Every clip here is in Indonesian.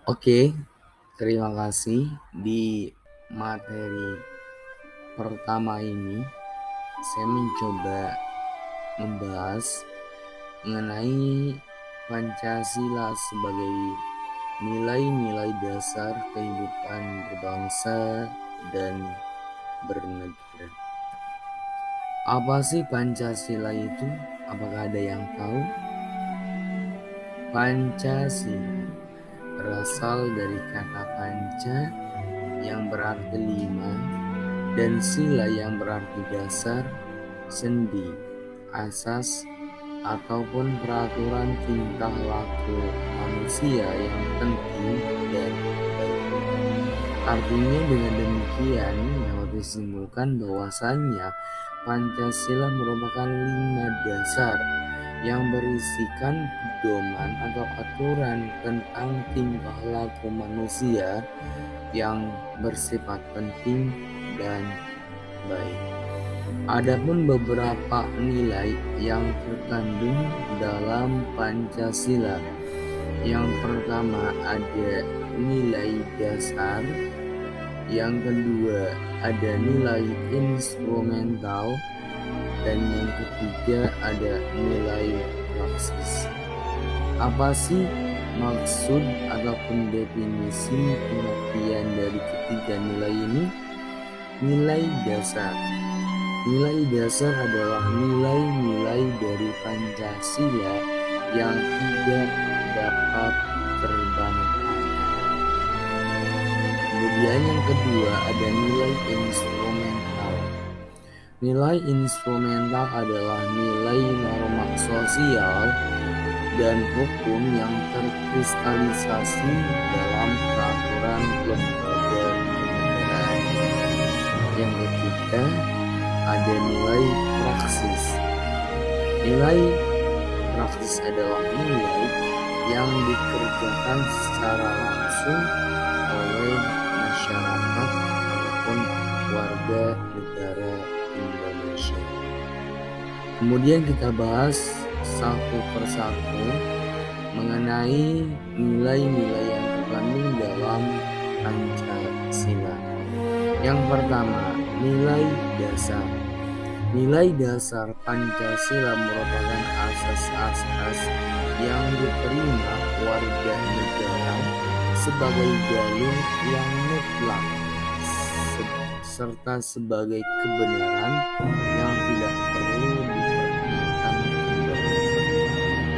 Oke, terima kasih. Di materi pertama ini, saya mencoba membahas mengenai Pancasila sebagai nilai-nilai dasar kehidupan berbangsa dan bernegara. Apa sih Pancasila itu? Apakah ada yang tahu? Pancasila berasal dari kata panca yang berarti lima dan sila yang berarti dasar, sendi, asas, ataupun peraturan tingkah laku manusia yang penting dan baik. Artinya dengan demikian dapat disimpulkan bahwasannya Pancasila merupakan lima dasar yang berisikan pedoman atau aturan tentang tingkah laku manusia yang bersifat penting dan baik. Adapun beberapa nilai yang terkandung dalam Pancasila. Yang pertama ada nilai dasar, yang kedua ada nilai instrumental, dan yang ketiga ada nilai praksis. Apa sih maksud ataupun definisi pengertian dari ketiga nilai ini? Nilai dasar. Nilai dasar adalah nilai-nilai dari Pancasila yang tidak dapat terbantahkan. Kemudian yang kedua ada nilai instrumental. Nilai instrumental adalah nilai norma sosial dan hukum yang terkristalisasi dalam peraturan lembaga kenegaraan. Yang ketiga ada nilai praksis. Nilai praksis adalah nilai yang dikerjakan secara langsung oleh masyarakat ataupun warga negara Indonesia. Kemudian kita bahas satu persatu mengenai nilai-nilai yang terkandung dalam Pancasila. Yang pertama, nilai dasar. Nilai dasar Pancasila merupakan asas-asas yang diterima warga negara sebagai dalil yang mutlak serta sebagai kebenaran yang tidak perlu dipertanyakan kembali.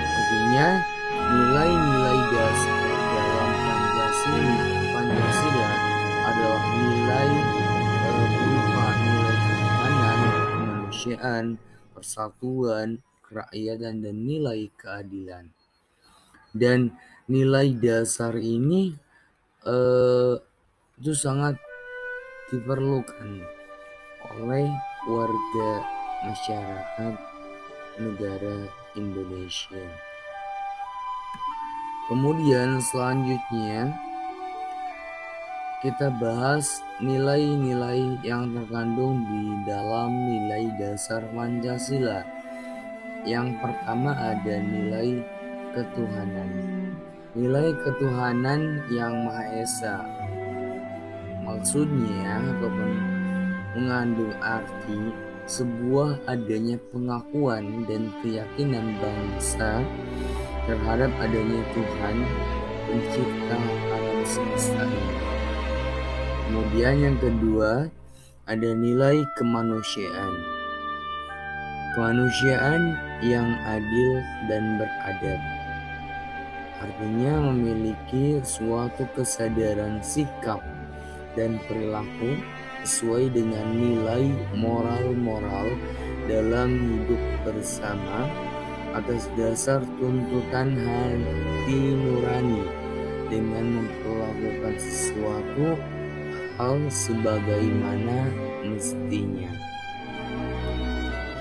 Artinya, nilai-nilai dasar dalam Pancasila adalah nilai berupa nilai keamanan, kemanusiaan, persatuan, kerakyatan, dan nilai keadilan. Dan nilai dasar ini itu sangat diperlukan oleh warga masyarakat negara Indonesia. Kemudian selanjutnya kita bahas nilai-nilai yang terkandung di dalam nilai dasar Pancasila. Yang pertama ada nilai ketuhanan. Nilai ketuhanan yang Maha Esa. Maksudnya ataupun mengandung arti sebuah adanya pengakuan dan keyakinan bangsa terhadap adanya Tuhan pencipta alam semesta ini. Kemudian yang kedua ada nilai kemanusiaan. Kemanusiaan yang adil dan beradab. Artinya memiliki suatu kesadaran sikap dan perilaku sesuai dengan nilai moral-moral dalam hidup bersama atas dasar tuntutan hati nurani dengan memperlakukan sesuatu hal sebagaimana mestinya.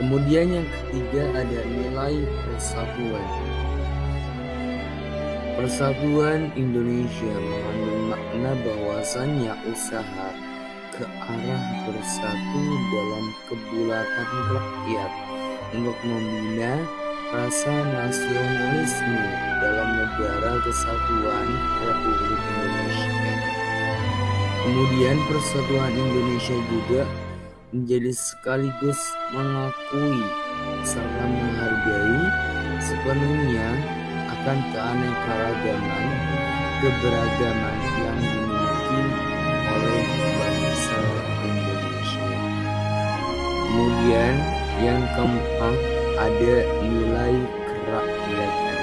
Kemudian yang ketiga ada nilai persatuan. Persatuan Indonesia mengandung makna bahwasannya usaha ke arah bersatu dalam kebulatan rakyat untuk membina, rasa nasionalisme dalam Negara Kesatuan Republik Indonesia. Kemudian Persatuan Indonesia juga menjadi sekaligus mengakui serta menghargai sepenuhnya akan keanekaragaman keberagaman yang dimiliki oleh bangsa Indonesia. Kemudian yang keempat ada nilai kerakyatan.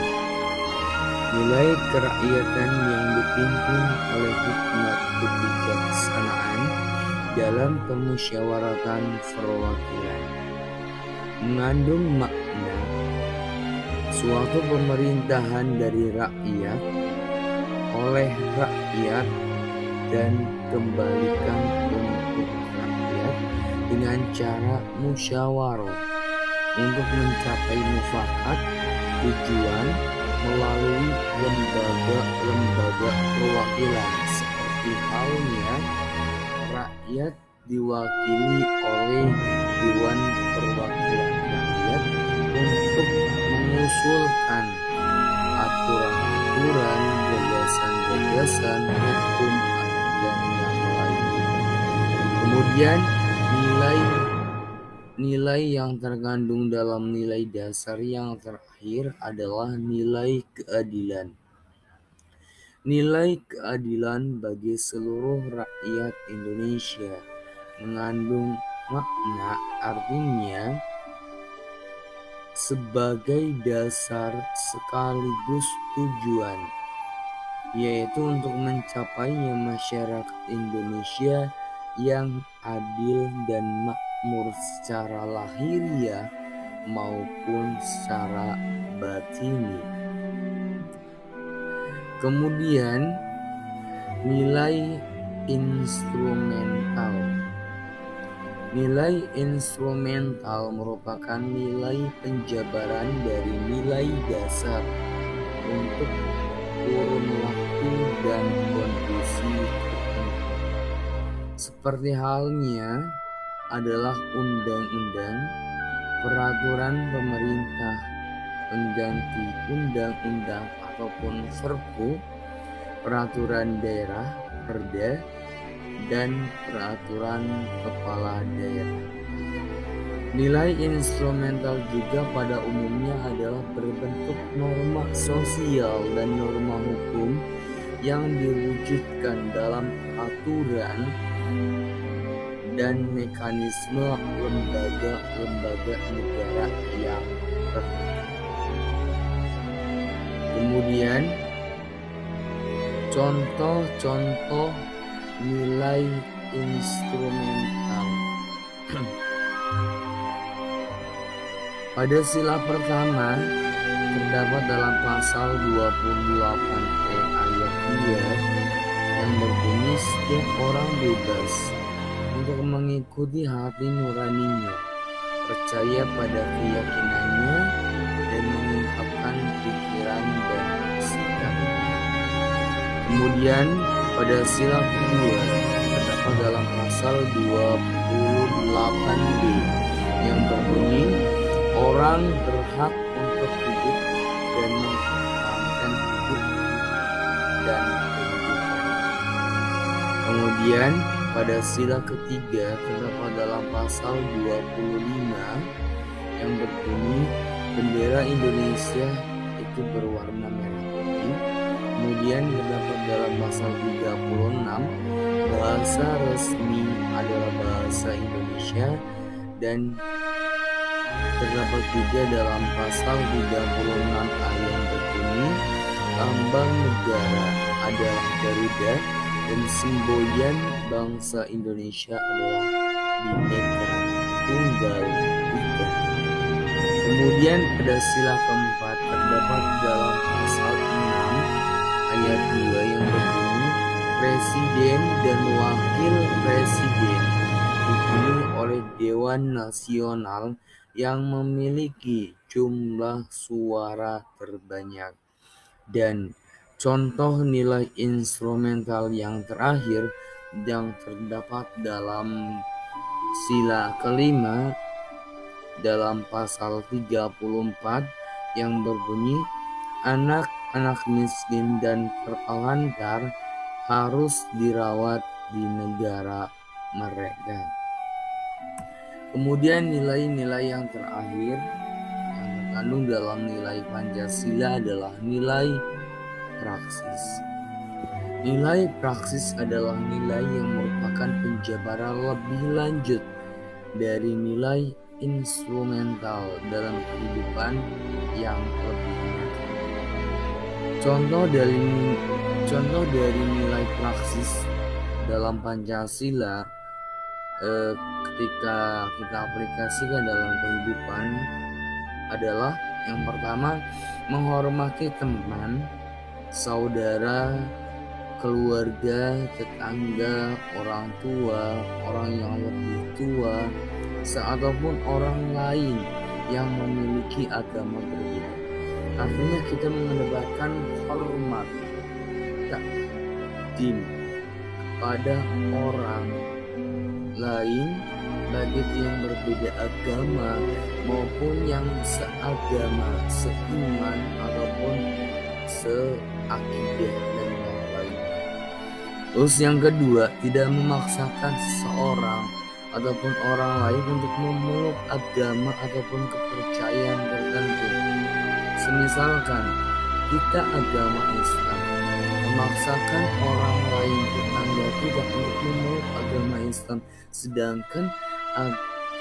Nilai kerakyatan yang dipimpin oleh hikmat kebijaksanaan dalam permusyawaratan perwakilan mengandung makna suatu pemerintahan dari rakyat oleh rakyat dan kembalikan untuk rakyat dengan cara musyawarah untuk mencapai mufakat tujuan melalui lembaga-lembaga perwakilan seperti halnya rakyat diwakili oleh Dewan Perwakilan Rakyat untuk mengusulkan aturan-aturan, gagasan-gagasan, hukum, dan yang lainnya. Kemudian nilai yang terkandung dalam nilai dasar yang terakhir adalah nilai keadilan. Nilai keadilan bagi seluruh rakyat Indonesia mengandung makna artinya sebagai dasar sekaligus tujuan, yaitu untuk mencapainya masyarakat Indonesia yang adil dan makmur secara lahiriah maupun secara batini. Kemudian nilai instrumental. Nilai instrumental merupakan nilai penjabaran dari nilai dasar untuk kurun waktu dan kondisi tertentu. Seperti halnya adalah undang-undang, peraturan pemerintah, pengganti undang-undang ataupun perpu, peraturan daerah, perda, dan peraturan kepala daerah. Nilai instrumental juga pada umumnya adalah berbentuk norma sosial dan norma hukum yang diwujudkan dalam aturan dan mekanisme lembaga-lembaga negara yang tertentu. Kemudian contoh-contoh nilai instrumental. Pada sila pertama terdapat dalam pasal 28E ayat 2 yang berbunyi setiap orang bebas untuk mengikuti hati nuraninya, percaya pada keyakinannya, dan mengungkapkan pikiran dan sikapnya. Kemudian pada sila kedua terdapat dalam pasal 28B yang berbunyi orang berhak untuk hidup dan mempertahankan hidup dan kehidupan. Kemudian pada sila ketiga terdapat dalam pasal 25 yang berbunyi bendera Indonesia itu berwarna merah putih. Kemudian terdapat dalam pasal 36 bahasa resmi adalah bahasa Indonesia, dan terdapat juga dalam pasal 36A yang berbunyi lambang negara adalah Garuda dan semboyan bangsa Indonesia adalah Bhinneka Tunggal Ika. Kemudian pada sila keempat terdapat dalam pasal 6 ayat 2 yang berbunyi Presiden dan Wakil Presiden dipilih oleh Dewan Nasional yang memiliki jumlah suara terbanyak. Dan contoh nilai instrumental yang terakhir yang terdapat dalam sila kelima dalam pasal 34 yang berbunyi anak-anak miskin dan terlantar harus dirawat di negara mereka. Kemudian nilai-nilai yang terakhir yang terkandung dalam nilai Pancasila adalah nilai praksis. Nilai praksis adalah nilai yang merupakan penjabaran lebih lanjut dari nilai instrumental dalam kehidupan yang lebih nyata. Contoh dari nilai praksis dalam Pancasila ketika kita aplikasikan dalam kehidupan adalah yang pertama, menghormati teman, saudara, keluarga, tetangga, orang tua, orang yang lebih tua, ataupun orang lain yang memiliki agama berbeda. Artinya kita mengedepankan hormat, takdim kepada orang lain, baik itu yang berbeda agama maupun yang seagama, seiman ataupun seakidah dan yang lain. Terus yang kedua, tidak memaksakan seseorang ataupun orang lain untuk memeluk agama ataupun kepercayaan tertentu. Semisalkan kita agama Islam, memaksakan orang lain tetangga kita untuk memeluk agama Islam, sedangkan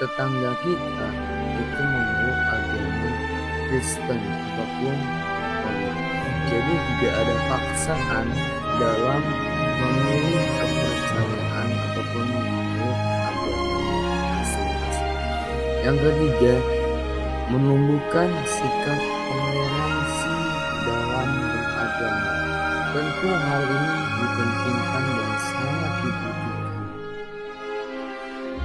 tetangga kita itu memeluk agama Kristen ataupun Katolik. Jadi tidak ada paksaan dalam memilih kepercayaan ataupun memeluk agama masing-masing. Yang ketiga, menumbuhkan sikap toleransi dalam beragama. Tentu hal ini dipentingkan dan sangat dibutuhkan.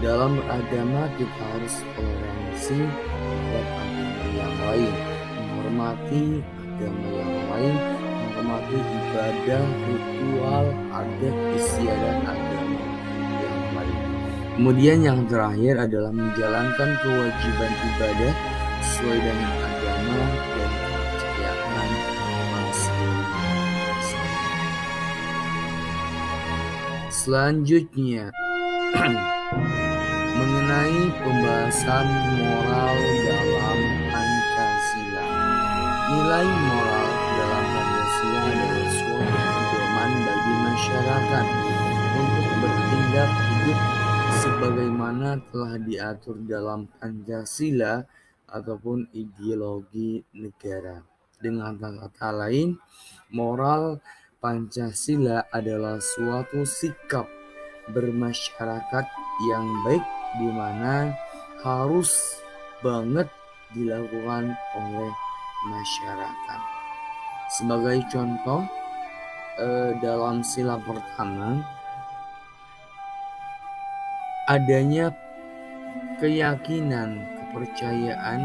Dalam beragama kita harus toleransi terhadap agama yang lain, menghormati agama yang lain, menghormati ibadah, ritual, adat, istiadat agama yang lain. Kemudian yang terakhir adalah menjalankan kewajiban ibadah sesuai dengan agama dan kepercayaan masing-masing. Selanjutnya mengenai pembahasan moral dalam Pancasila. Nilai moral dalam Pancasila adalah suatu pedoman bagi masyarakat untuk bertindak hidup sebagaimana telah diatur dalam Pancasila ataupun ideologi negara. Dengan kata lain, moral Pancasila adalah suatu sikap bermasyarakat yang baik di mana harus banget dilakukan oleh masyarakat. Sebagai contoh, dalam sila pertama adanya keyakinan, kepercayaan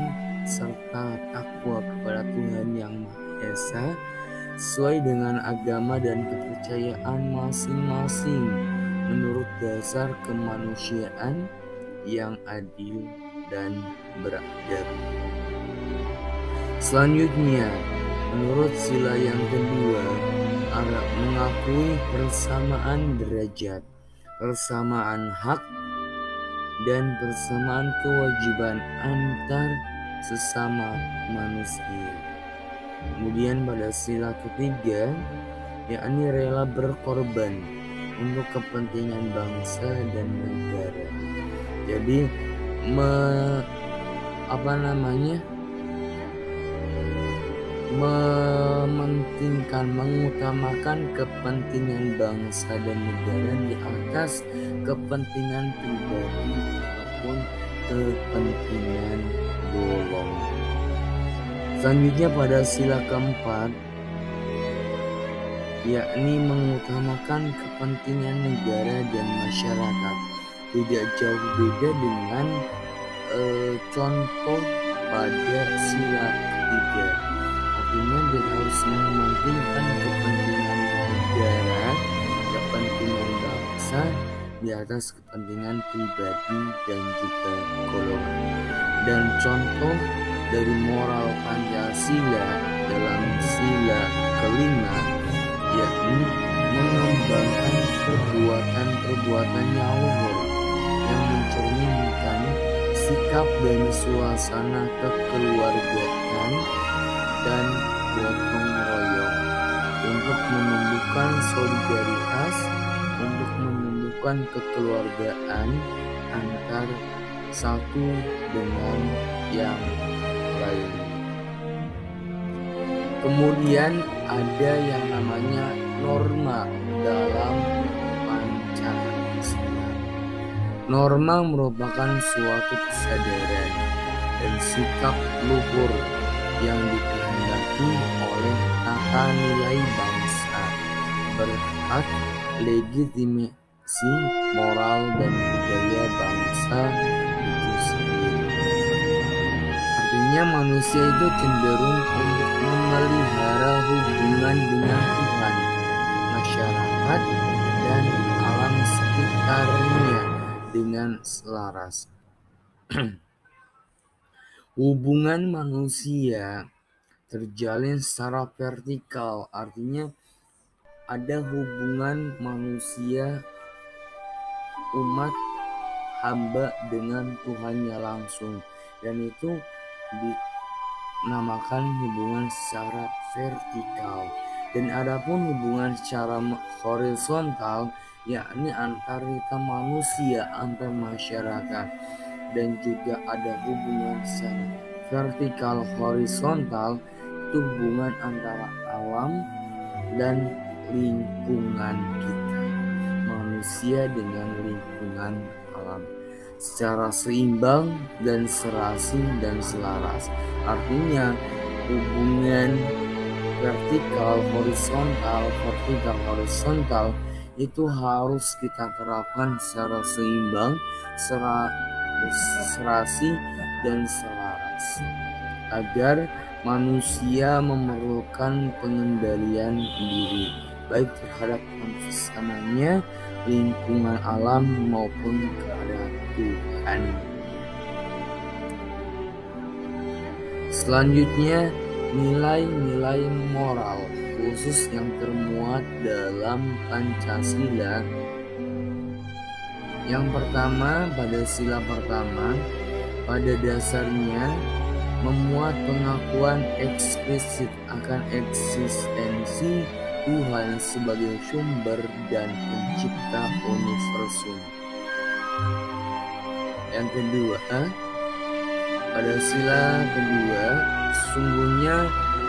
serta takwa kepada Tuhan Yang Maha Esa sesuai dengan agama dan kepercayaan masing-masing menurut dasar kemanusiaan yang adil dan beradab. Selanjutnya, menurut sila yang kedua, mengakui persamaan derajat, persamaan hak, dan persamaan kewajiban antar sesama manusia. Kemudian pada sila ketiga, yakni rela berkorban untuk kepentingan bangsa dan negara. Jadi mementingkan, mengutamakan kepentingan bangsa dan negara di atas kepentingan pribadi ataupun kepentingan golongan. Selanjutnya pada sila keempat, yakni mengutamakan kepentingan negara dan masyarakat. Tidak jauh beda dengan contoh pada sila ketiga. Artinya dia harus mementingkan kepentingan negara, kepentingan bangsa di atas kepentingan pribadi dan juga golongan. Dan contoh dari moral Pancasila dalam sila kelima, yakni mengembangkan perbuatan yang luhur yang mencerminkan sikap dan suasana kekeluargaan dan gotong royong untuk menumbuhkan solidaritas, untuk menumbuhkan kekeluargaan antar satu dengan yang lain. Kemudian ada yang namanya norma dalam Pancasila. Norma merupakan suatu kesadaran dan sikap luhur yang dikehendaki oleh tata nilai bangsa, berhak legitimasi moral dan budaya bangsa itu sendiri. Artinya manusia itu cenderung untuk memelihara hubungan dengan Tuhan, masyarakat, dan alam sekitarnya dengan selaras. Hubungan manusia terjalin secara vertikal, artinya ada hubungan manusia umat hamba dengan Tuhannya langsung, dan itu dinamakan hubungan secara vertikal. Dan adapun hubungan secara horizontal, yakni antar kita manusia, antar masyarakat, dan juga ada hubungan secara vertikal horizontal, itu hubungan antara alam dan lingkungan kita, manusia dengan lingkungan alam, secara seimbang dan serasi dan selaras. Artinya hubungan vertikal horizontal itu harus kita terapkan secara seimbang, serasi dan selaras, agar manusia memerlukan pengendalian diri, baik terhadap sesamanya, lingkungan alam, maupun kepada Tuhan. Selanjutnya, nilai-nilai moral khusus yang termuat dalam Pancasila. Yang pertama, pada sila pertama, pada dasarnya memuat pengakuan eksplisit akan eksistensi Tuhan sebagai sumber dan pencipta universum. Yang kedua, pada sila kedua, sesungguhnya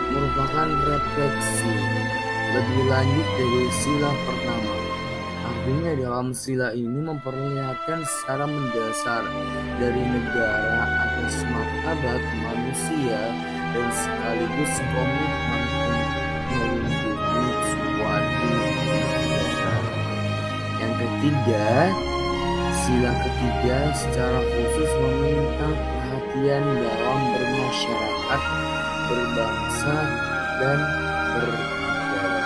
merupakan refleksi lebih lanjut dari sila pertama. Artinya dalam sila ini memperlihatkan secara mendasar dari negara atas martabat manusia dan sekaligus komitmen untuk melindungi suatu negara. Yang ketiga, sila ketiga secara khusus meminta perhatian dalam bermasyarakat, berbangsa, dan bernegara.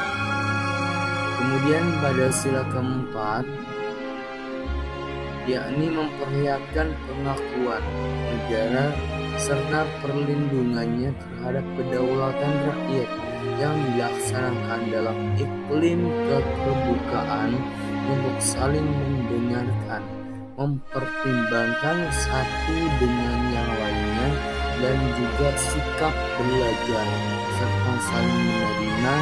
Kemudian pada sila keempat, yakni memperlihatkan pengakuan negara serta perlindungannya terhadap kedaulatan rakyat yang dilaksanakan dalam iklim keterbukaan untuk saling mendengarkan, mempertimbangkan satu dengan yang lainnya, dan juga sikap belajar serta saling menerima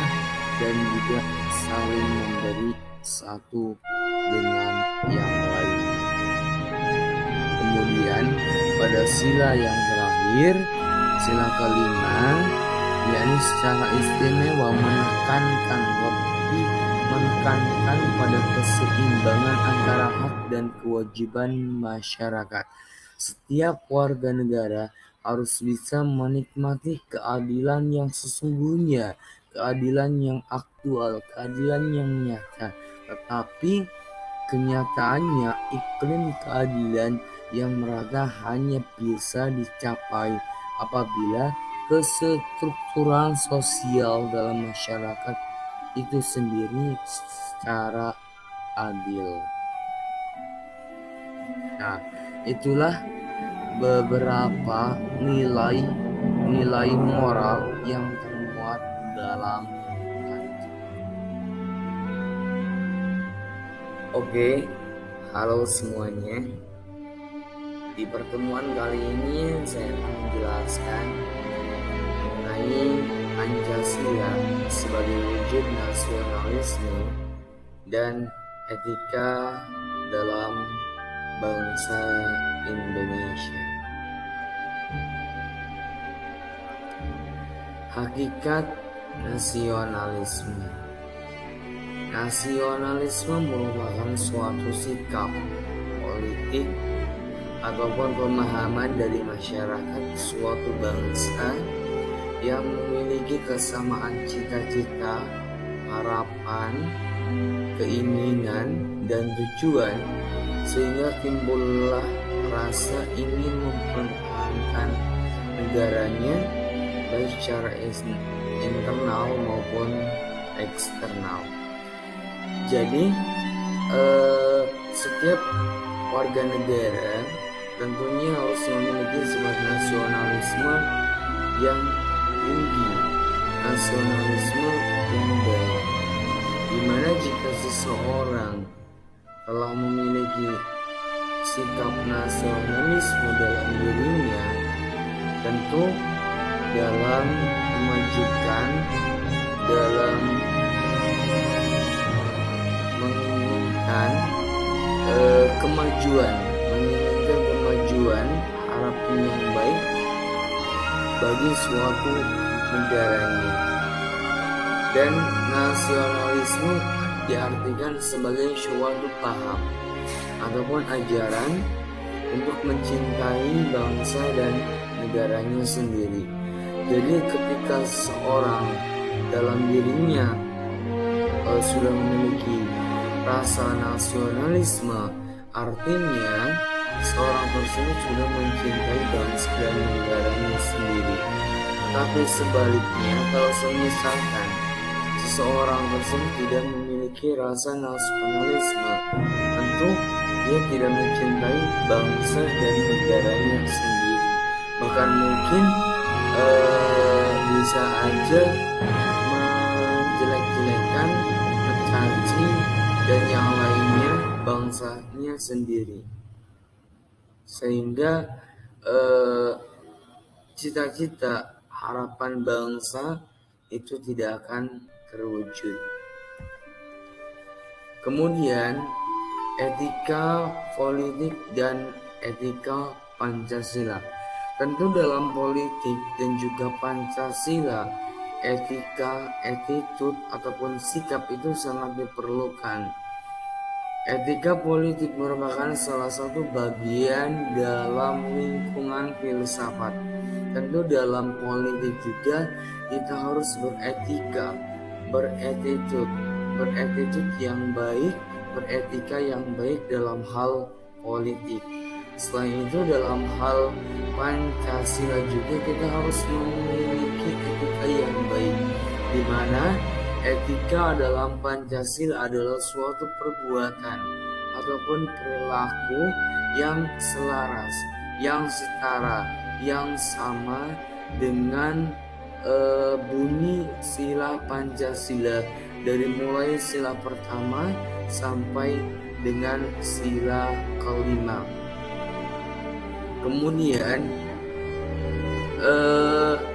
dan juga saling memberi satu dengan yang lain. Kemudian pada sila yang terakhir, sila kelima, yakni secara istimewa menekankan pada keseimbangan antara hak dan kewajiban masyarakat. Setiap warga negara harus bisa menikmati keadilan yang sesungguhnya, keadilan yang aktual, keadilan yang nyata. Tetapi kenyataannya iklim keadilan yang merata hanya bisa dicapai apabila kestrukturan sosial dalam masyarakat itu sendiri secara adil. Nah, itulah beberapa nilai nilai moral yang termuat dalam Pancasila. Oke, halo semuanya. Di pertemuan kali ini saya akan menjelaskan mengenai Pancasila sebagai wujud nasionalisme dan etika dalam bangsa Indonesia. Hakikat nasionalisme. Nasionalisme merupakan suatu sikap politik ataupun pemahaman dari masyarakat suatu bangsa yang memiliki kesamaan cita-cita, harapan, keinginan, dan tujuan, sehingga timbullah rasa ingin mempertahankan negaranya baik secara internal maupun eksternal. Jadi setiap warga negara tentunya harus memiliki sifat nasionalisme yang tinggi, nasionalisme yang dalam, dimana jika seseorang telah memiliki sikap nasionalisme dalam dirinya, tentu dalam memajukan, dalam menginginkan kemajuan, harapan yang baik bagi suatu negaranya. Dan nasionalisme diartikan sebagai suatu paham ataupun ajaran untuk mencintai bangsa dan negaranya sendiri. Jadi ketika seorang dalam dirinya sudah memiliki rasa nasionalisme, artinya seorang tersebut sudah mencintai bangsa dan negaranya sendiri. Tapi sebaliknya, kalau misalkan seseorang tersebut tidak memiliki rasa nasionalisme, tentu dia tidak mencintai bangsa dan negaranya sendiri. Bahkan mungkin bisa aja menjelek-jelekan, mencaci, dan yang lainnya bangsanya sendiri, sehingga cita-cita harapan bangsa itu tidak akan terwujud. Kemudian etika politik dan etika Pancasila. Tentu dalam politik dan juga Pancasila, etika, attitude ataupun sikap itu sangat diperlukan. Etika politik merupakan salah satu bagian dalam lingkungan filsafat. Tentu dalam politik juga kita harus beretika, beretitude yang baik, beretika yang baik dalam hal politik. Selain itu dalam hal Pancasila juga kita harus memiliki etika yang baik, di mana etika dalam Pancasila adalah suatu perbuatan ataupun perilaku yang selaras, yang setara, yang sama dengan bunyi sila Pancasila, dari mulai sila pertama sampai dengan sila kelima. Kemudian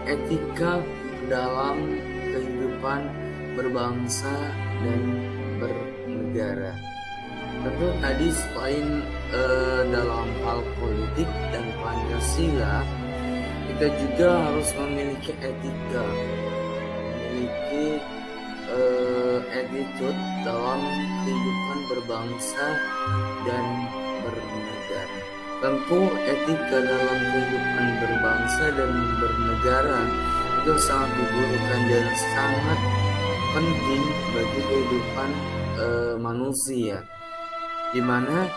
etika dalam kehidupan berbangsa dan bernegara. Tentu tadi selain dalam hal politik dan Pancasila, kita juga harus memiliki etika, memiliki attitude dalam kehidupan berbangsa dan bernegara. Tentu etika dalam kehidupan berbangsa dan bernegara itu sangat dibutuhkan dan sangat penting bagi kehidupan manusia, di mana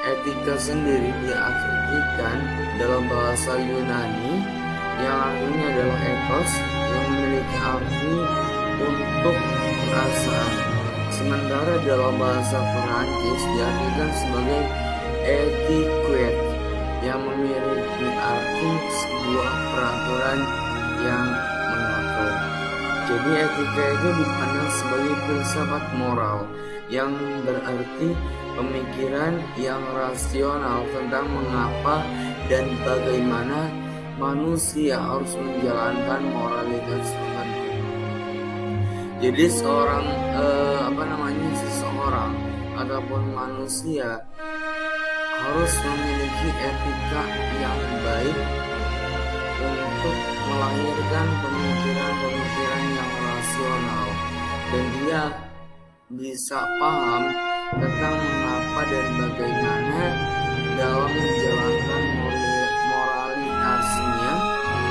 etika sendiri diartikan dalam bahasa Yunani yang artinya adalah ethos, yang memiliki arti untuk perasaan. Sementara dalam bahasa Perancis diartikan sebagai etiquette, yang memiliki arti sebuah peraturan yang mengatur. Jadi etika itu dipandang sebagai filsafat moral, yang berarti pemikiran yang rasional tentang mengapa dan bagaimana manusia harus menjalankan moralitas tertentu. Jadi seseorang ataupun manusia harus memiliki etika yang baik untuk melahirkan pemikiran-pemikiran yang rasional, dan dia bisa paham tentang mengapa dan bagaimana dalam menjalankan moralitasnya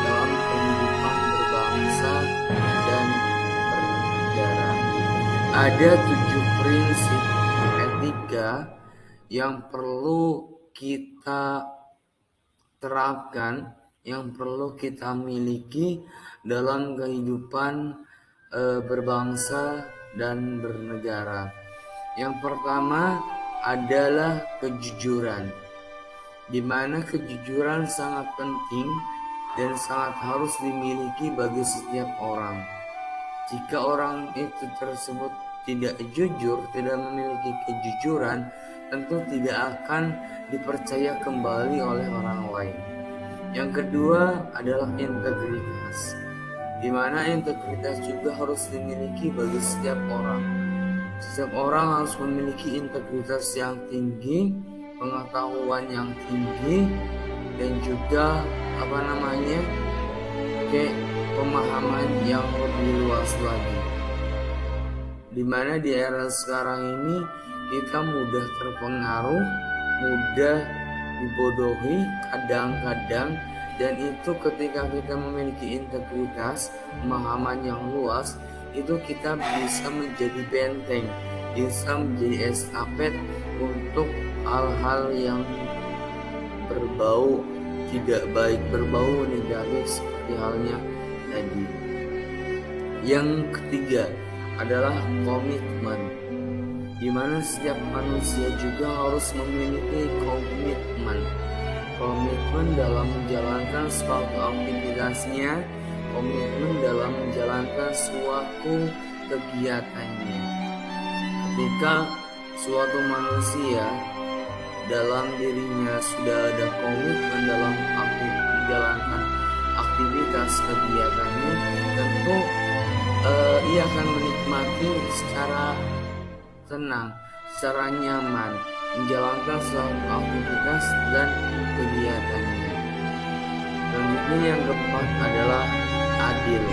dalam kehidupan berbangsa dan bernegara. Ada 7 prinsip etika yang perlu kita terapkan, yang perlu kita miliki dalam kehidupan berbangsa dan bernegara. Yang pertama adalah kejujuran, di mana kejujuran sangat penting dan sangat harus dimiliki bagi setiap orang. Jika orang itu tersebut tidak jujur, tidak memiliki kejujuran, tentu tidak akan dipercaya kembali oleh orang lain. Yang kedua adalah integritas, di mana integritas juga harus dimiliki bagi setiap orang. Setiap orang harus memiliki integritas yang tinggi, pengetahuan yang tinggi, dan juga pemahaman yang lebih luas lagi. Dimana di era sekarang ini kita mudah terpengaruh, mudah dibodohi kadang-kadang, dan itu ketika kita memiliki integritas, pemahaman yang luas, itu kita bisa menjadi benteng, bisa menjadi estafet untuk hal-hal yang berbau tidak baik, berbau negatif seperti halnya tadi. Yang ketiga adalah komitmen, di mana setiap manusia juga harus memiliki komitmen dalam menjalankan suatu aktivitasnya, komitmen dalam menjalankan suatu kegiatannya. Ketika suatu manusia dalam dirinya sudah ada komitmen dalam menjalankan aktivitas kegiatannya, tentu ia akan menikmati secara tenang, secara nyaman menjalankan suatu aktivitas dan kegiatannya. Selanjutnya yang keempat adalah adil.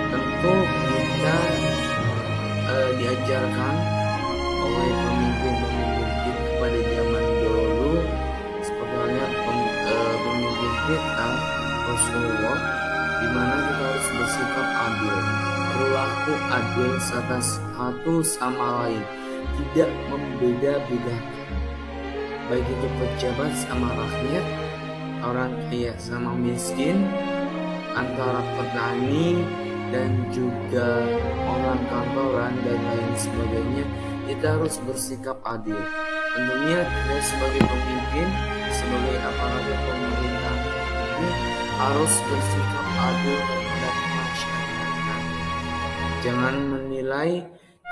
Tentu kita diajarkan oleh pemimpin-pemimpin kita pada zaman dahulu, seperti halnya pemimpin kita Rasulullah, di mana kita harus bersikap adil, berlaku adil satu sama lain, tidak membeda-bedakan, baik itu pejabat sama rakyat, orang kaya sama miskin, antara petani dan juga orang kantoran dan lain sebagainya. Kita harus bersikap adil. Tentunya kita sebagai pemimpin, sebagai aparatur pemerintah ini harus bersikap adil terhadap masyarakat. Jangan menilai,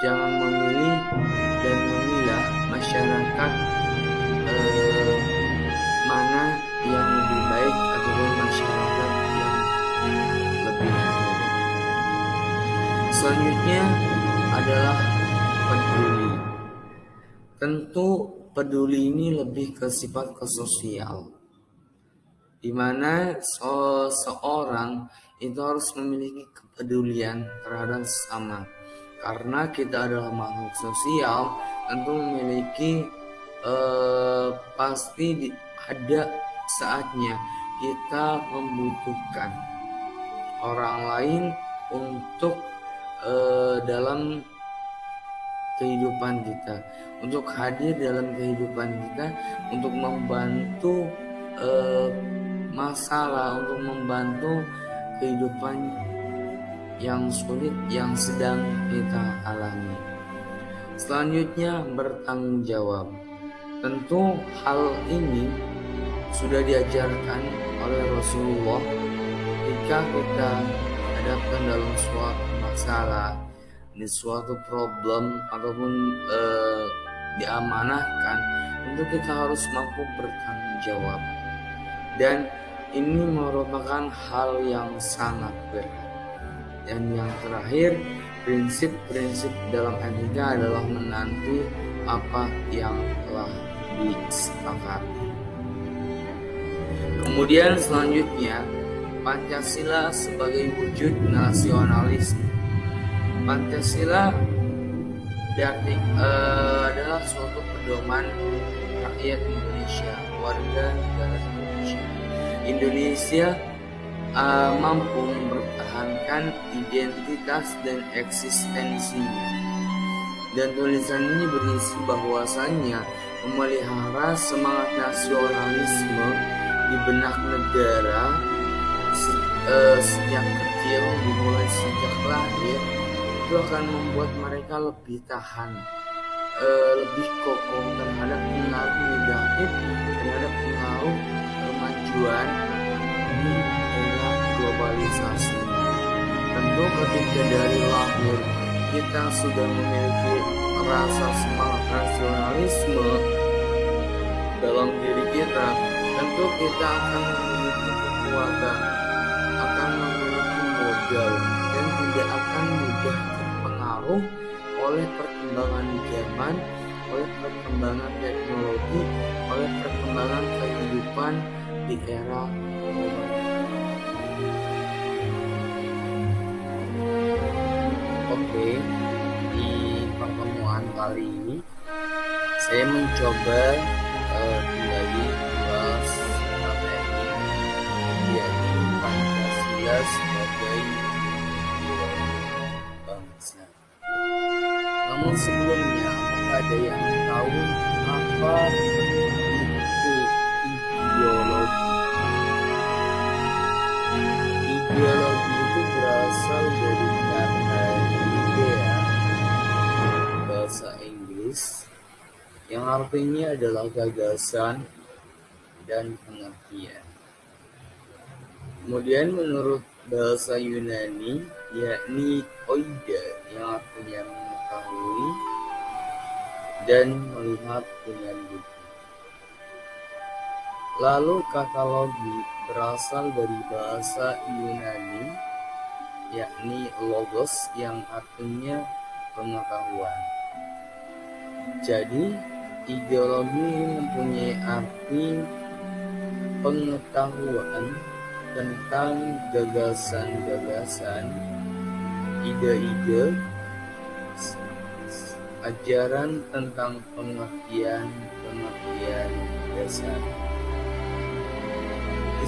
jangan memilih dan memilah masyarakat mana yang lebih baik ataupun masyarakat yang lebih buruk. Selanjutnya adalah peduli. Tentu peduli ini lebih ke sifat sosial, di mana seorang itu harus memiliki kepedulian terhadap sesama. Karena kita adalah makhluk sosial, tentu memiliki pasti ada saatnya kita membutuhkan orang lain untuk dalam kehidupan kita, untuk hadir dalam kehidupan kita, untuk membantu masalah, untuk membantu kehidupan yang sulit yang sedang kita alami. Selanjutnya bertanggung jawab. Tentu hal ini sudah diajarkan oleh Rasulullah ketika kita hadapkan dalam suatu masalah, di suatu problem ataupun diamanahkan, tentu kita harus mampu bertanggung jawab. Dan ini merupakan hal yang sangat berat. Dan yang terakhir, prinsip-prinsip dalam etika adalah menanti apa yang telah disepakati. Kemudian selanjutnya, Pancasila sebagai wujud nasionalisme. Pancasila adalah suatu pedoman rakyat Indonesia, warga negara Indonesia. Indonesia mampu mempertahankan identitas dan eksistensinya. Dan tulisan ini berisi bahwasannya memelihara semangat nasionalisme di benak negara sejak kecil, dimulai sejak lahir, itu akan membuat mereka lebih tahan, lebih kokoh terhadap pengaruh negatif, terhadap pengaruh kemajuan di era globalisasi. Tentu ketika dari lahir kita sudah memiliki rasa semangat nasionalisme dalam diri kita, tentu kita akan memiliki kekuatan, akan memiliki modal, dan tidak akan mudah terpengaruh oleh perkembangan zaman, oleh perkembangan teknologi, oleh perkembangan kehidupan di era modern. Oke, di pertemuan kali ini saya mencoba kembali membahas materi yaitu Pancasila sebagai ideologi bangsa. Namun sebelumnya, apakah ada yang tahu apa itu ideologi? Ideologi itu berasal dari kata idea, bahasa Inggris, yang artinya adalah gagasan dan pengertian. Kemudian menurut bahasa Yunani, yakni oida, yang artinya mengetahui dan melihat dengan buku. Lalu kata logi berasal dari bahasa Yunani, yakni logos, yang artinya pengetahuan. Jadi, ideologi mempunyai arti pengetahuan tentang gagasan-gagasan, ide-ide, ajaran tentang pengertian-pengertian dasar.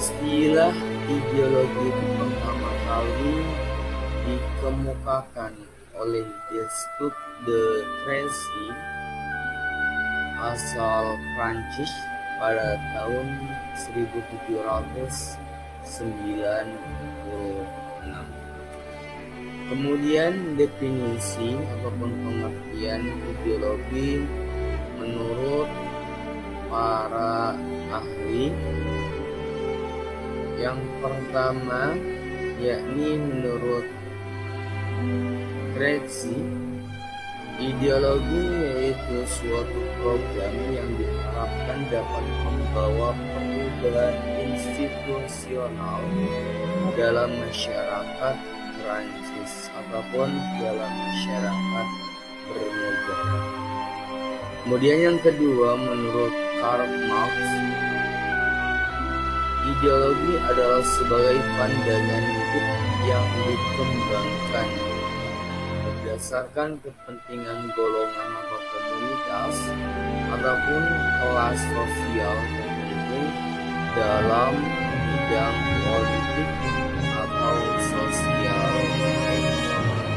Istilah ideologi itu pertama kali dikemukakan oleh Desclés de Tracy, asal Prancis, pada tahun 1796. Kemudian definisi ataupun pengertian ideologi menurut para ahli, yang pertama yakni menurut Tracy, ideologi yaitu suatu program yang diharapkan dapat membawa perubahan institusional dalam masyarakat Prancis ataupun dalam masyarakat bernegara. Kemudian yang kedua, menurut Karl Marx, ideologi adalah sebagai pandangan hidup yang dikembangkan berdasarkan kepentingan golongan atau komunitas ataupun kelas sosial tertentu dalam bidang politik atau sosial ekonomi.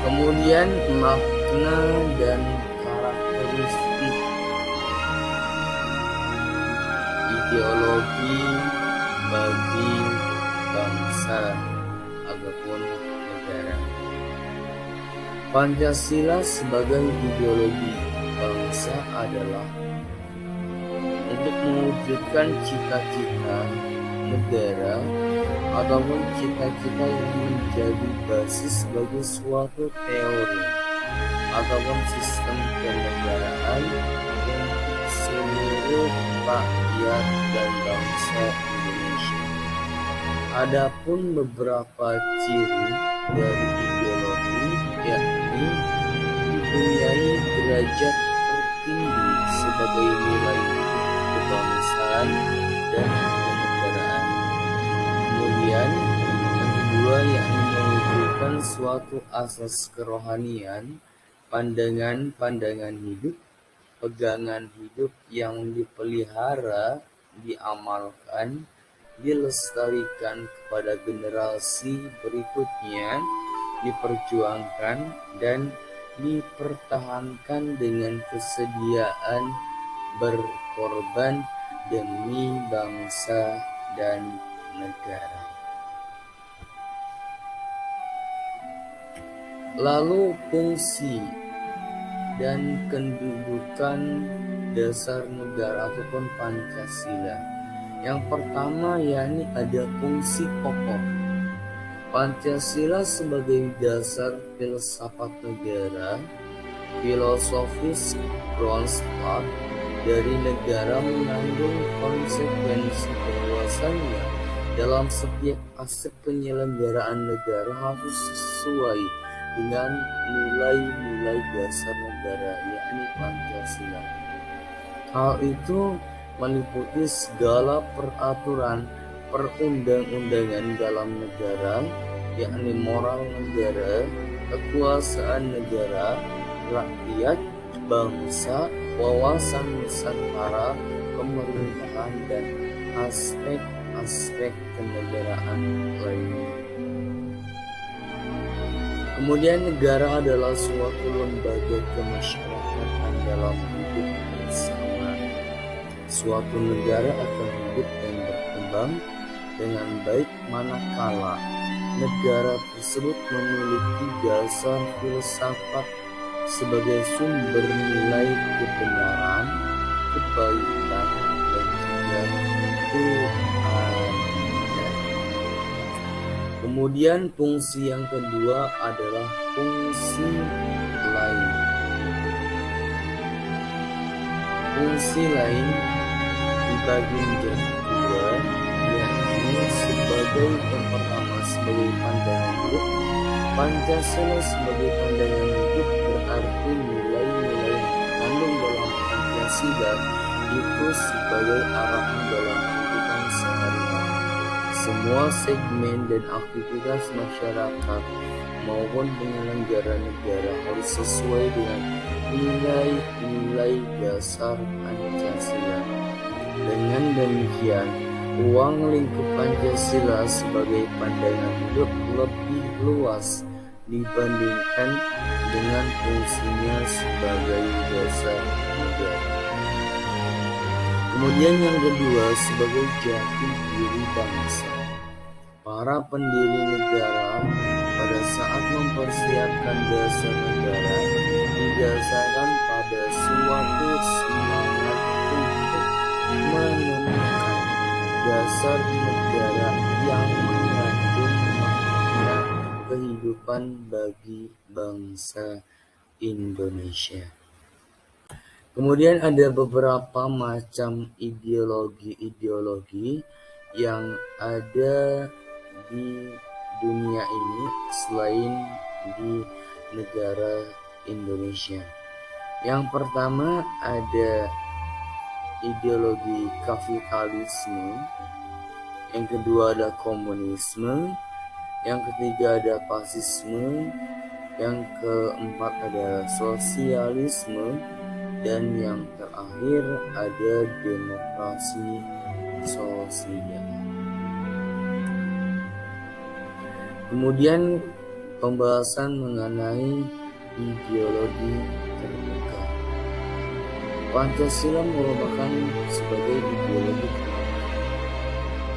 Kemudian makna dan karakteristik ideologi bagi bangsa ataupun negara. Pancasila sebagai ideologi bangsa adalah untuk mewujudkan cita-cita negara ataupun cita-cita yang menjadi basis bagi suatu teori ataupun sistem kenegaraan untuk seluruh rakyat dan bangsa Indonesia. Adapun beberapa ciri dari ideologi yakni mempunyai derajat tertinggi sebagai nilai kebangsaan dan kenegaraan. Kemudian yang kedua yakni mewujudkan suatu asas kerohanian, pandangan-pandangan hidup, pegangan hidup yang dipelihara, diamalkan, dilestarikan kepada generasi berikutnya, diperjuangkan dan dipertahankan dengan kesediaan berkorban demi bangsa dan negara. Lalu fungsi dan kedudukan dasar negara ataupun Pancasila. Yang pertama yakni ada fungsi pokok. Pancasila sebagai dasar filsafat negara, filosofis groundslot dari negara mengandung konsekuensi bahwasannya dalam setiap aspek penyelenggaraan negara harus sesuai dengan nilai-nilai dasar negara yakni Pancasila. Hal itu meliputi segala peraturan perundang-undangan dalam negara, yakni moral negara, kekuasaan negara, rakyat, bangsa, wawasan nusantara, pemerintahan, dan aspek-aspek kenegaraan lainnya. Kemudian negara adalah suatu lembaga kemasyarakatan dalam hidup bersama. Suatu negara akan hidup dan berkembang dengan baik manakala negara tersebut memiliki dasar filsafat sebagai sumber nilai kebenaran, kebaikan, dan juga keadilan. Kemudian fungsi yang kedua adalah fungsi lain. Fungsi lain dibagi menjadi dua, yakni sebagai yang pertama sebagai pandangan hidup. Pancasila sebagai pandangan hidup berarti nilai-nilai yang terkandung dalam Pancasila itu sebagai arahan dalam kehidupan sehari-hari. Semua segmen dan aktivitas masyarakat maupun penyelenggara negara harus sesuai dengan nilai-nilai dasar Pancasila. Dengan demikian, ruang lingkup Pancasila sebagai pandangan hidup lebih luas dibandingkan dengan fungsinya sebagai dasar negara. Kemudian yang kedua sebagai jati diri bangsa. Para pendiri negara pada saat mempersiapkan dasar negara didasarkan pada suatu semangat untuk menemukan dasar negara yang mengandung makna kehidupan bagi bangsa Indonesia. Kemudian ada beberapa macam ideologi-ideologi yang ada di dunia ini selain di negara Indonesia. Yang pertama ada ideologi kapitalisme, yang kedua ada komunisme, yang ketiga ada fasisme, yang keempat ada sosialisme, dan yang terakhir ada demokrasi sosial. Kemudian pembahasan mengenai ideologi terbuka. Pancasila merupakan sebagai ideologi terbuka.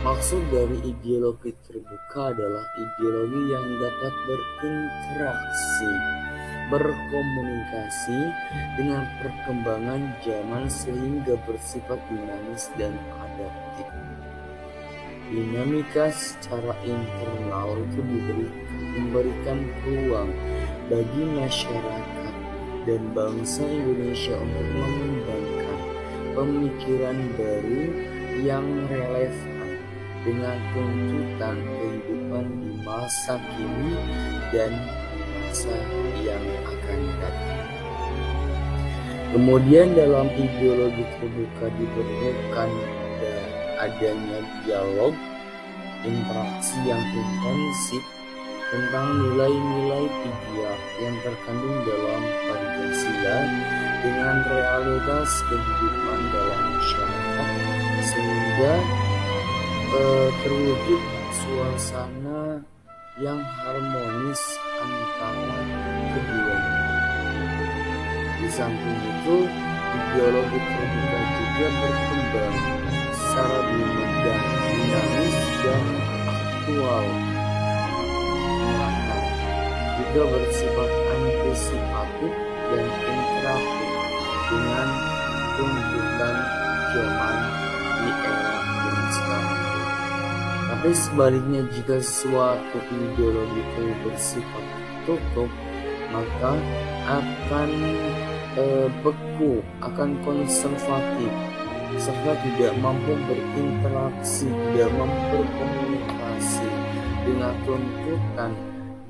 Maksud dari ideologi terbuka adalah ideologi yang dapat berinteraksi berkomunikasi dengan perkembangan zaman sehingga bersifat dinamis dan adaptif. Dinamika secara internal itu memberikan peluang bagi masyarakat dan bangsa Indonesia untuk mengembangkan pemikiran baru yang relevan dengan tuntutan kehidupan di masa kini dan masa yang akan datang. Kemudian dalam ideologi terbuka diperlukan adanya dialog, interaksi yang intensif tentang nilai-nilai ideal yang terkandung dalam Pancasila dengan realitas kehidupan dalam masyarakat sehingga terwujud suasana yang harmonis antara keduanya. Di samping itu, ideologi terbuka juga berkembang secara dinamis dan aktual, juga bersifat antisipatif dan interaktif dengan tuntutan zaman di era yang sekarang. Tapi sebaliknya, jika suatu ideologi itu bersifat tutup, maka akan beku, akan konservatif, serta tidak mampu berinteraksi, tidak mampu berkomunikasi dengan tuntutan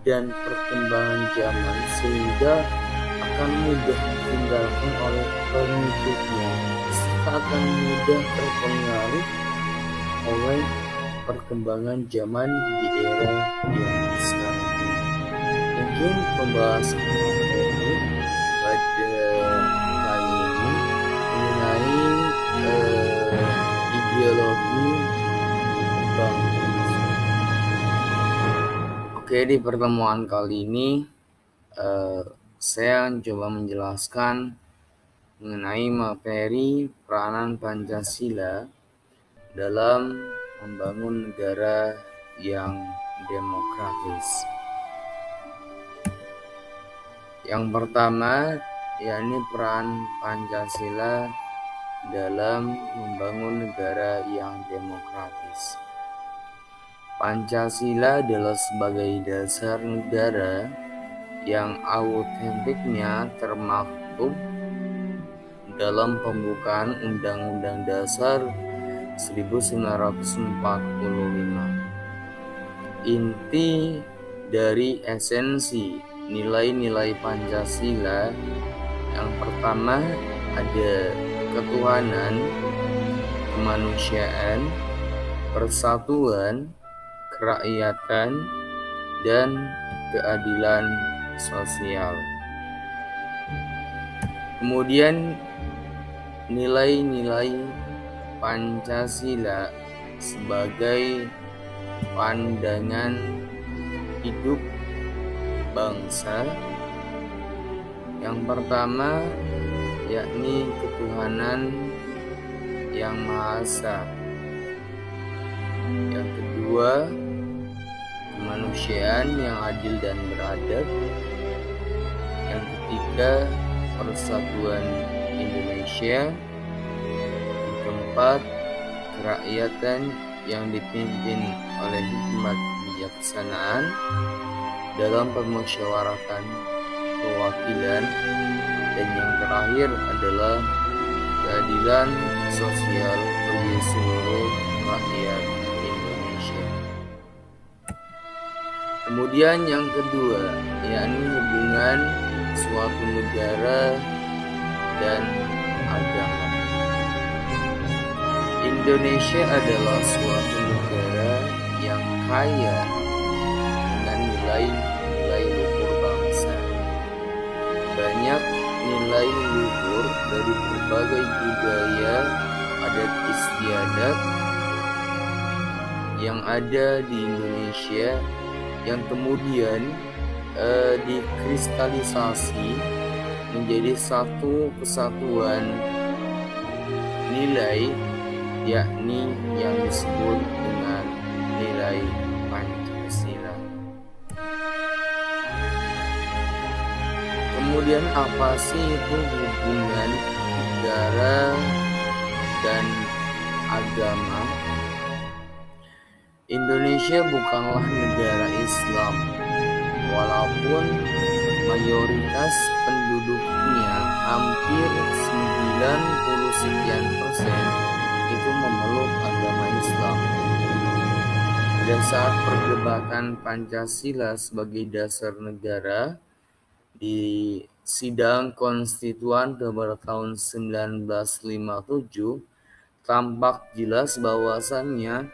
dan perkembangan zaman, sehingga akan mudah ditinggalkan oleh pengikutnya, serta akan mudah terpengaruh oleh perkembangan zaman di era yang sekarang ini. Mungkin pembahasan materi pada kali ini mengenai ideologi bangsa. Oke, di pertemuan kali ini saya coba menjelaskan mengenai materi peranan Pancasila dalam membangun negara yang demokratis. Yang pertama, yakni peran Pancasila dalam membangun negara yang demokratis. Pancasila adalah sebagai dasar negara yang autentiknya termaktub dalam pembukaan Undang-Undang Dasar 1945. Inti dari esensi nilai-nilai Pancasila yang pertama ada ketuhanan, kemanusiaan, persatuan, kerakyatan, dan keadilan sosial. Kemudian nilai-nilai Pancasila sebagai pandangan hidup bangsa. Yang pertama yakni ketuhanan yang Maha Esa. Yang kedua, kemanusiaan yang adil dan beradab. Yang ketiga, persatuan Indonesia. Yang keempat, kerakyatan yang dipimpin oleh hikmat kebijaksanaan dalam permusyawaratan perwakilan. Dan yang terakhir adalah keadilan sosial bagi seluruh rakyat Indonesia. Kemudian yang kedua, yakni hubungan suatu negara dan agama. Indonesia adalah suatu negara yang kaya dengan nilai-nilai luhur bangsa. Banyak nilai luhur dari berbagai budaya adat istiadat yang ada di Indonesia yang kemudian dikristalisasi menjadi satu kesatuan nilai, yakni yang disebut dengan nilai Pancasila. Kemudian apa sih itu hubungan negara dan agama? Indonesia bukanlah negara Islam, walaupun mayoritas penduduknya hampir 90 sekian persen itu memeluk agama Islam. Pada saat perdebatan Pancasila sebagai dasar negara di sidang konstituan pada tahun 1957, tampak jelas bahwasannya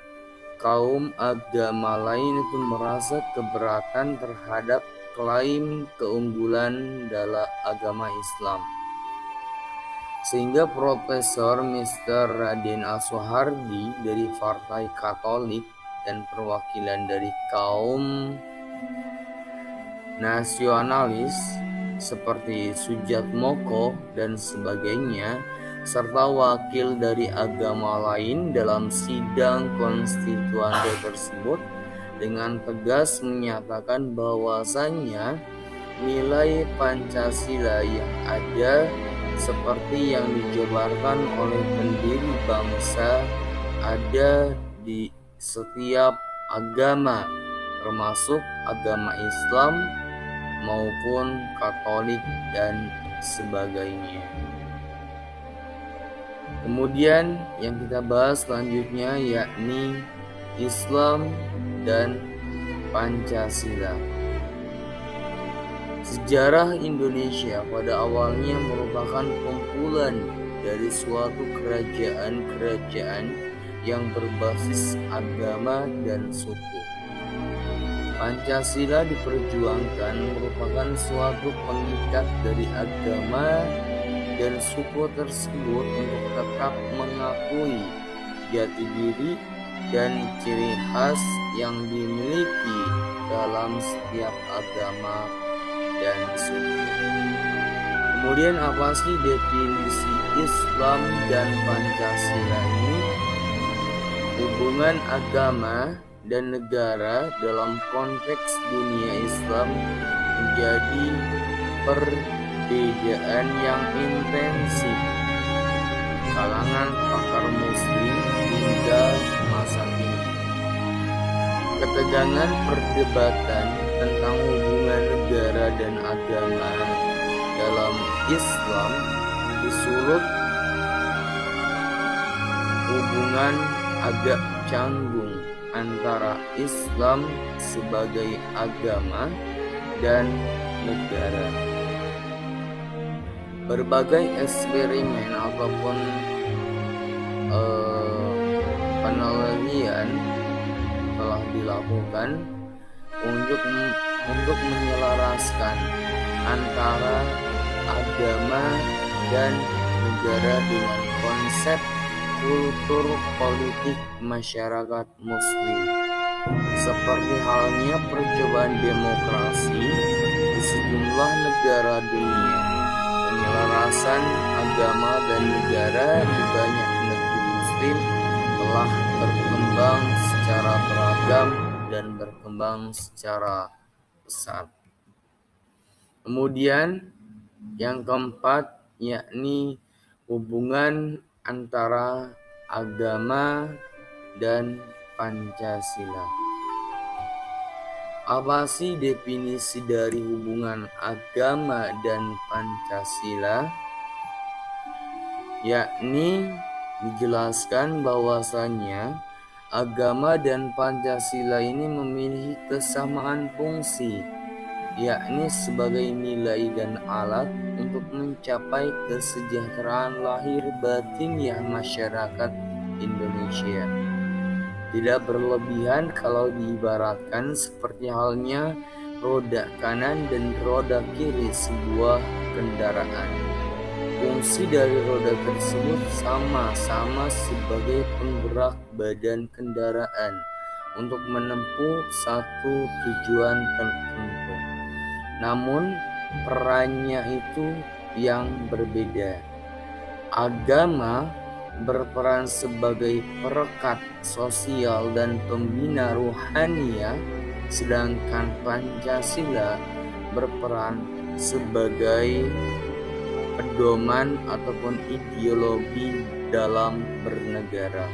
kaum agama lain itu merasa keberatan terhadap klaim keunggulan dalam agama Islam. Sehingga Profesor Mr. Raden Soehardi dari Partai Katolik dan perwakilan dari kaum nasionalis seperti Sujatmoko dan sebagainya, serta wakil dari agama lain dalam sidang konstituan tersebut dengan tegas menyatakan bahwasannya nilai Pancasila yang ada seperti yang dijabarkan oleh pendiri bangsa ada di setiap agama, termasuk agama Islam maupun Katolik dan sebagainya. Kemudian yang kita bahas selanjutnya yakni Islam dan Pancasila. Sejarah Indonesia pada awalnya merupakan kumpulan dari suatu kerajaan-kerajaan yang berbasis agama dan suku. Pancasila diperjuangkan merupakan suatu pengikat dari agama dan suku tersebut untuk tetap mengakui jati diri dan ciri khas yang dimiliki dalam setiap agama dan suku. Kemudian apa sih definisi Islam dan Pancasila ini? Hubungan agama dan negara dalam konteks dunia Islam menjadi perbedaan yang intensif kalangan pakar muslim hingga masa kini. Ketegangan perdebatan tentang hubungan negara dan agama dalam Islam disulut hubungan agak canggung antara Islam sebagai agama dan negara. Berbagai eksperimen ataupun penelitian telah dilakukan untuk menyelaraskan antara agama dan negara dengan konsep kultur politik masyarakat muslim. Seperti halnya percobaan demokrasi di sejumlah negara dunia, penyelarasan agama dan negara di banyak negeri muslim telah berkembang secara beragam dan berkembang secara pesat. Kemudian yang keempat yakni hubungan antara agama dan Pancasila. Apa sih definisi dari hubungan agama dan Pancasila? Yakni dijelaskan bahwasannya agama dan Pancasila ini memiliki kesamaan fungsi, yakni sebagai nilai dan alat untuk mencapai kesejahteraan lahir batiniah masyarakat Indonesia. Tidak berlebihan kalau diibaratkan seperti halnya roda kanan dan roda kiri sebuah kendaraan. Fungsi dari roda tersebut sama-sama sebagai penggerak badan kendaraan untuk menempuh satu tujuan tertentu. Namun perannya itu yang berbeda. Agama berperan sebagai perekat sosial dan pembina ruhania, sedangkan Pancasila berperan sebagai pedoman ataupun ideologi dalam bernegara.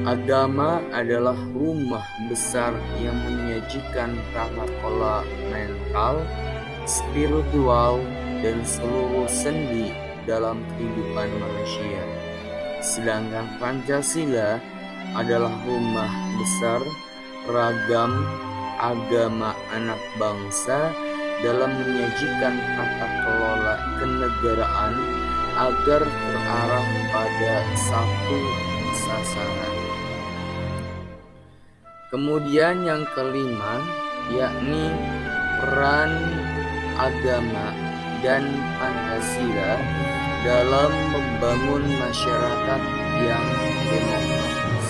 Agama adalah rumah besar yang menyajikan tata kelola mental, spiritual, dan seluruh sendi dalam kehidupan manusia. Sedangkan Pancasila adalah rumah besar ragam agama anak bangsa dalam menyajikan tata kelola kenegaraan agar terarah pada satu sasaran. Kemudian yang kelima, yakni peran agama dan Pancasila dalam membangun masyarakat yang demokratis.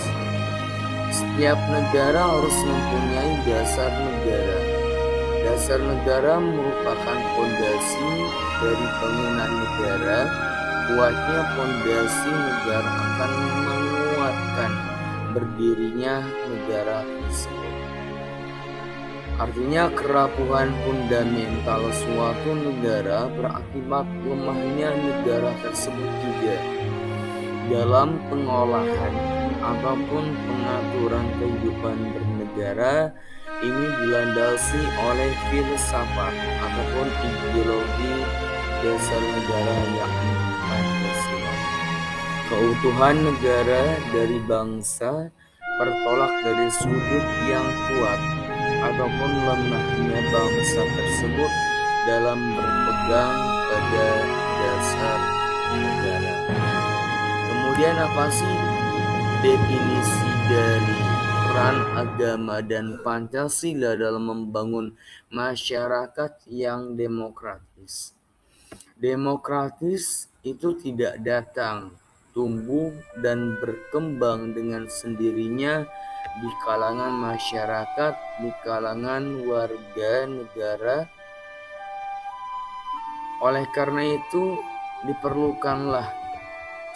Setiap negara harus mempunyai dasar negara. Dasar negara merupakan fondasi dari bangunan negara. Kuatnya fondasi negara akan menguatkan berdirinya negara tersebut. Artinya kerapuhan fundamental suatu negara berakibat lemahnya negara tersebut juga dalam pengolahan ataupun pengaturan kehidupan bernegara. Ini dilandasi oleh filsafat ataupun ideologi dasar negara yang Pancasila. Keutuhan negara dari bangsa bertolak dari sudut yang kuat ataupun lemahnya bangsa tersebut dalam berpegang pada dasar negara. Kemudian apa sih definisi dari peran agama dan Pancasila dalam membangun masyarakat yang demokratis? Demokratis itu tidak datang, tumbuh, dan berkembang dengan sendirinya di kalangan masyarakat, di kalangan warga negara. Oleh karena itu, diperlukanlah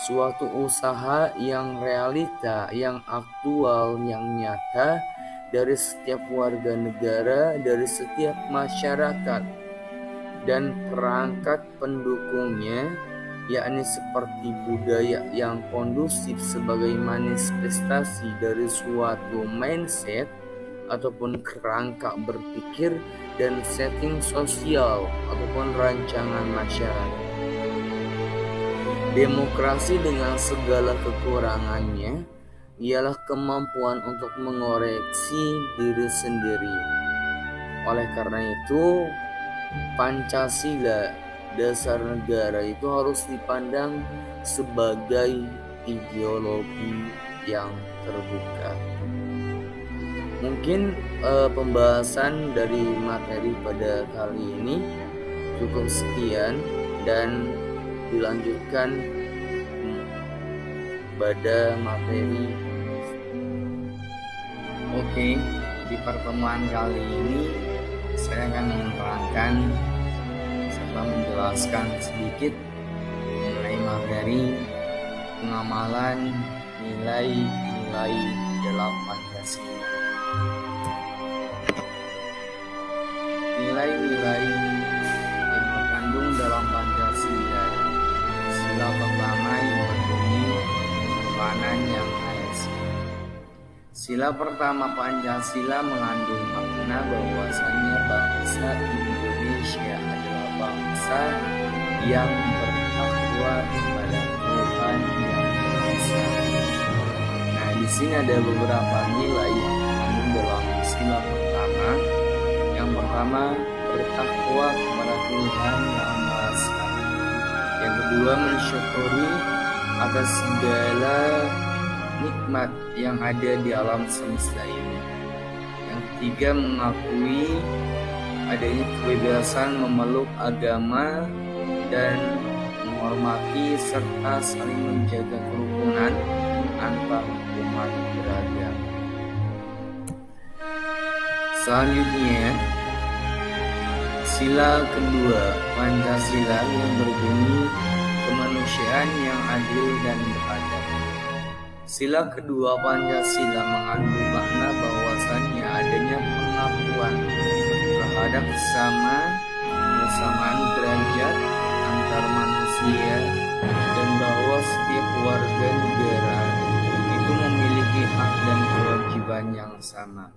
suatu usaha yang realita, yang aktual, yang nyata dari setiap warga negara, dari setiap masyarakat, dan perangkat pendukungnya, yakni seperti budaya yang kondusif sebagai manifestasi dari suatu mindset ataupun kerangka berpikir dan setting sosial ataupun rancangan masyarakat. Demokrasi dengan segala kekurangannya ialah kemampuan untuk mengoreksi diri sendiri. Oleh karena itu, Pancasila, dasar negara, itu harus dipandang sebagai ideologi yang terbuka. Mungkin pembahasan dari materi pada kali ini cukup sekian dan dilanjutkan pada materi. Oke, di pertemuan kali ini saya akan menerangkan serta menjelaskan sedikit mengenai materi pengamalan nilai-nilai dalam Pancasila. Nilai-nilai yang terkandung dalam Pancasila. Sila pertama yang berbunyi peranan yang asa. Sila pertama Pancasila mengandung makna bahwasannya bangsa Indonesia adalah bangsa yang bertakwa kepada Tuhan Yang Maha Esa. Nah, di sini ada beberapa nilai yang terkandung dalam sila pertama. Yang pertama, bertakwa kepada Tuhan Yang Maha Esa. Yang kedua, mensyukuri atas segala nikmat yang ada di alam semesta ini. Yang ketiga, mengakui adanya kebebasan memeluk agama dan menghormati serta saling menjaga kerukunan antar umat beragama. Selanjutnya, sila kedua Pancasila yang berbunyi kemanusiaan yang adil dan beradab. Sila kedua Pancasila mengandung makna bahwasannya adanya pengakuan terhadap sesama persamaan derajat antar manusia dan bahwa setiap warga negara itu memiliki hak dan kewajiban yang sama.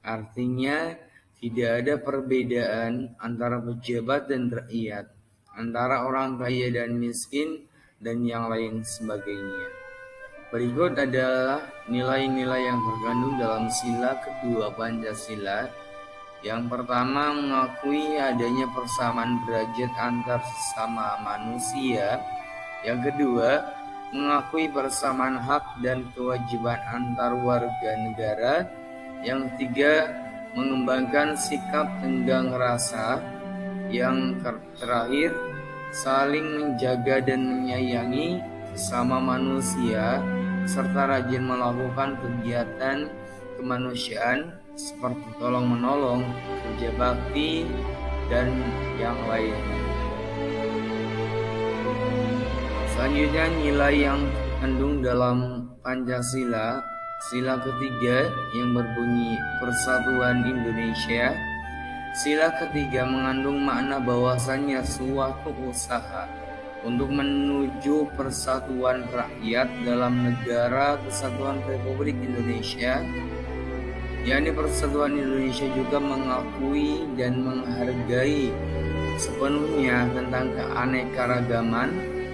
Artinya, tidak ada perbedaan antara pejabat dan rakyat, antara orang kaya dan miskin, dan yang lain sebagainya. Berikut adalah nilai-nilai yang terkandung dalam sila kedua Pancasila. Yang pertama, mengakui adanya persamaan derajat antar sesama manusia. Yang kedua, mengakui persamaan hak dan kewajiban antar warga negara. Yang ketiga, mengembangkan sikap tenggang rasa. Yang terakhir, saling menjaga dan menyayangi sesama manusia, serta rajin melakukan kegiatan kemanusiaan seperti tolong-menolong, kerja bakti, dan yang lainnya. Selanjutnya, nilai yang terkandung dalam Pancasila, sila ketiga yang berbunyi Persatuan Indonesia. Sila ketiga mengandung makna bahwasannya suatu usaha untuk menuju persatuan rakyat dalam negara Kesatuan Republik Indonesia, yakni Persatuan Indonesia juga mengakui dan menghargai sepenuhnya tentang keanekaragaman,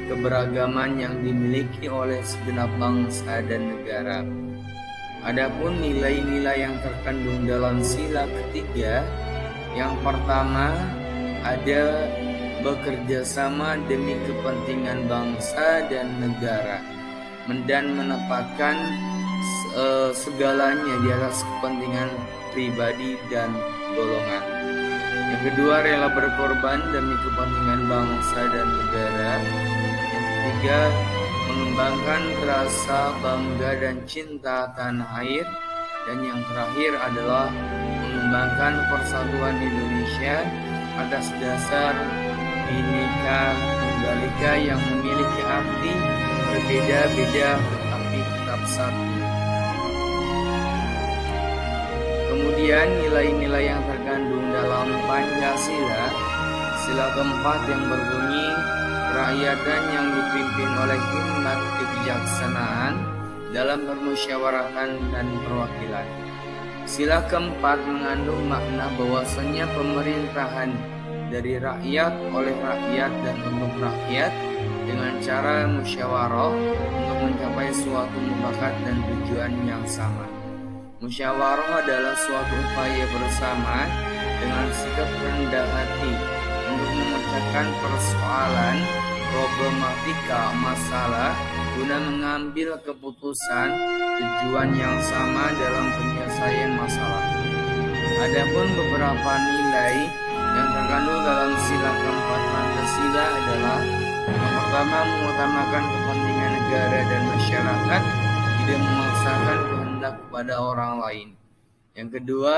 keberagaman yang dimiliki oleh segenap bangsa dan negara. Adapun nilai-nilai yang terkandung dalam sila ketiga, yang pertama ada bekerja sama demi kepentingan bangsa dan negara, dan menempatkan segalanya di atas kepentingan pribadi dan golongan. Yang kedua, rela berkorban demi kepentingan bangsa dan negara. Yang ketiga, mengembangkan rasa bangga dan cinta tanah air. Dan yang terakhir adalah mengembangkan persatuan Indonesia atas dasar Bhinneka Tunggal Ika yang memiliki arti berbeda-beda tetapi tetap satu. Kemudian nilai-nilai yang terkandung dalam Pancasila, sila keempat yang berbunyi kerakyatan yang dipimpin oleh hikmat kebijaksanaan dalam permusyawaratan dan perwakilan. Sila keempat mengandung makna bahwasannya pemerintahan dari rakyat, oleh rakyat, dan untuk rakyat dengan cara musyawarah untuk mencapai suatu mufakat dan tujuan yang sama. Musyawarah adalah suatu upaya bersama dengan sikap rendah hati untuk memecahkan persoalan, problematika, masalah guna mengambil keputusan tujuan yang sama dalam penyelesaian masalah. Adapun beberapa nilai yang terkandung dalam sila keempat Pancasila adalah: yang pertama, mengutamakan kepentingan negara dan masyarakat, tidak memaksakan kehendak kepada orang lain. Yang kedua,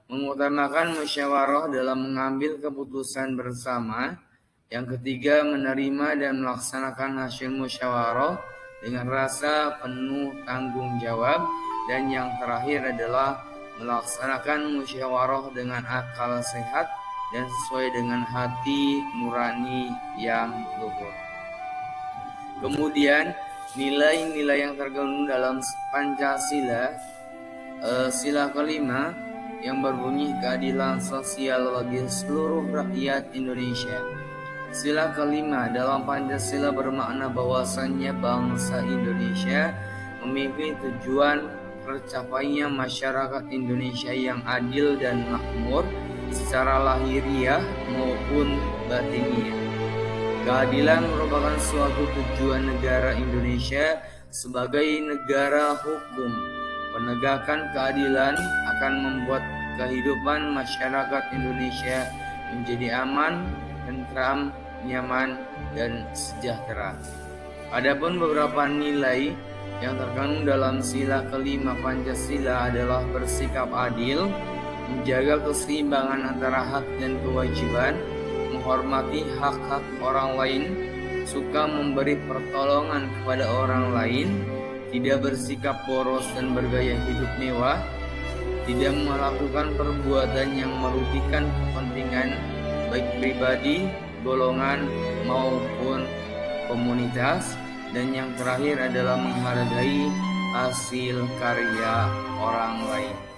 mengutamakan musyawarah dalam mengambil keputusan bersama. Yang ketiga, menerima dan melaksanakan hasil musyawarah dengan rasa penuh tanggung jawab. Dan yang terakhir adalah melaksanakan musyawarah dengan akal sehat dan sesuai dengan hati nurani yang luhur. Kemudian nilai-nilai yang terkandung dalam Pancasila, sila kelima yang berbunyi keadilan sosial bagi seluruh rakyat Indonesia. Sila kelima dalam Pancasila bermakna bahwasannya bangsa Indonesia memiliki tujuan tercapainya masyarakat Indonesia yang adil dan makmur secara lahiriah maupun batiniah. Keadilan merupakan suatu tujuan negara Indonesia sebagai negara hukum. Penegakan keadilan akan membuat kehidupan masyarakat Indonesia menjadi aman, tentram, nyaman, dan sejahtera. Adapun beberapa nilai yang terkandung dalam sila kelima Pancasila adalah bersikap adil, menjaga keseimbangan antara hak dan kewajiban, menghormati hak-hak orang lain, suka memberi pertolongan kepada orang lain, tidak bersikap boros dan bergaya hidup mewah, tidak melakukan perbuatan yang merugikan kepentingan baik pribadi, golongan, maupun komunitas. Dan yang terakhir adalah menghargai hasil karya orang lain.